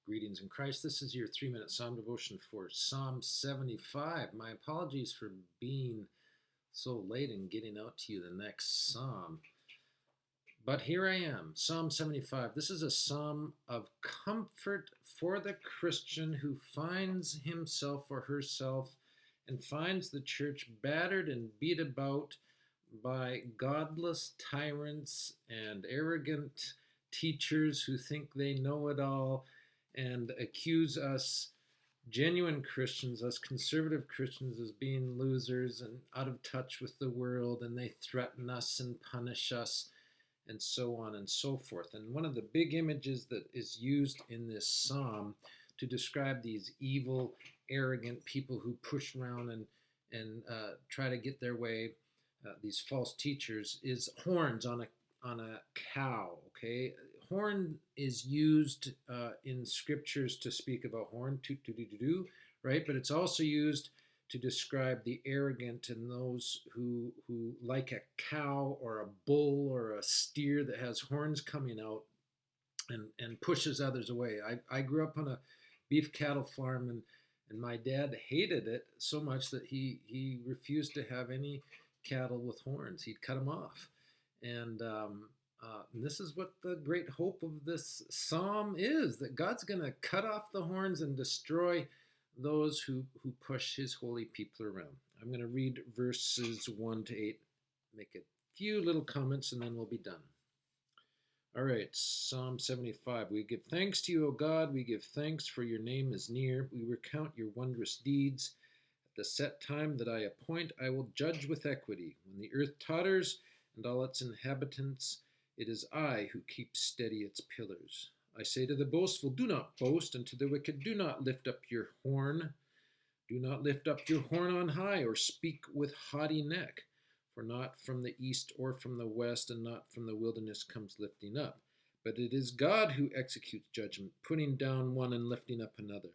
Greetings in Christ. This is your 3-minute Psalm devotion for Psalm 75. My apologies for being so late in getting out to you the next psalm. But here I am, Psalm 75. This is a psalm of comfort for the Christian who finds himself or herself and finds the church battered and beat about by godless tyrants and arrogant teachers who think they know it all and accuse us genuine Christians, us conservative Christians, as being losers and out of touch with the world, and they threaten us and punish us and so on and so forth. And one of the big images that is used in this psalm to describe these evil, arrogant people who push around and try to get their way, these false teachers, is horns on a cow. Okay, horn is used in scriptures to speak of a horn, toot-toot-toot-toot, right? But it's also used to describe the arrogant and those who like a cow or a bull or a steer that has horns coming out and pushes others away. I grew up on a beef cattle farm, and my dad hated it so much that he refused to have any cattle with horns. He'd cut them off. And this is what the great hope of this psalm is, that God's going to cut off the horns and destroy those who push his holy people around. I'm going to read verses 1 to 8, make a few little comments, and then we'll be done. All right, Psalm 75. We give thanks to you, O God. We give thanks, for your name is near. We recount your wondrous deeds. At the set time that I appoint, I will judge with equity. When the earth totters and all its inhabitants, it is I who keep steady its pillars. I say to the boastful, do not boast, and to the wicked, do not lift up your horn. Do not lift up your horn on high, or speak with haughty neck. For not from the east or from the west, and not from the wilderness comes lifting up. But it is God who executes judgment, putting down one and lifting up another.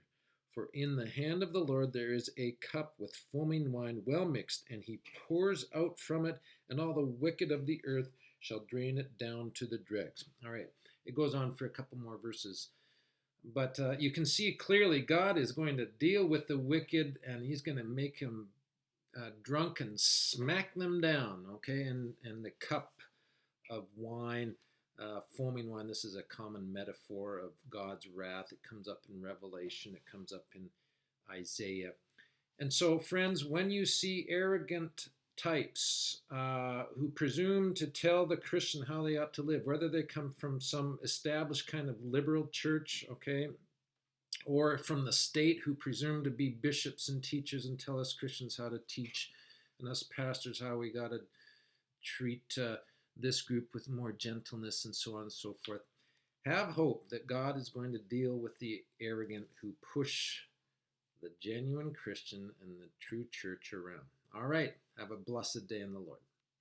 For in the hand of the Lord there is a cup with foaming wine well mixed, and he pours out from it, and all the wicked of the earth shall drain it down to the dregs. All right. It goes on for a couple more verses. But you can see clearly God is going to deal with the wicked, and he's going to make him drunk and smack them down, okay? And the cup of wine, foaming wine, this is a common metaphor of God's wrath. It comes up in Revelation. It comes up in Isaiah. And so, friends, when you see arrogant types who presume to tell the Christian how they ought to live, whether they come from some established kind of liberal church, okay, or from the state, who presume to be bishops and teachers and tell us Christians how to teach, and us pastors how we got to treat this group with more gentleness and so on and so forth. Have hope that God is going to deal with the arrogant who push the genuine Christian and the true church around. All right. Have a blessed day in the Lord.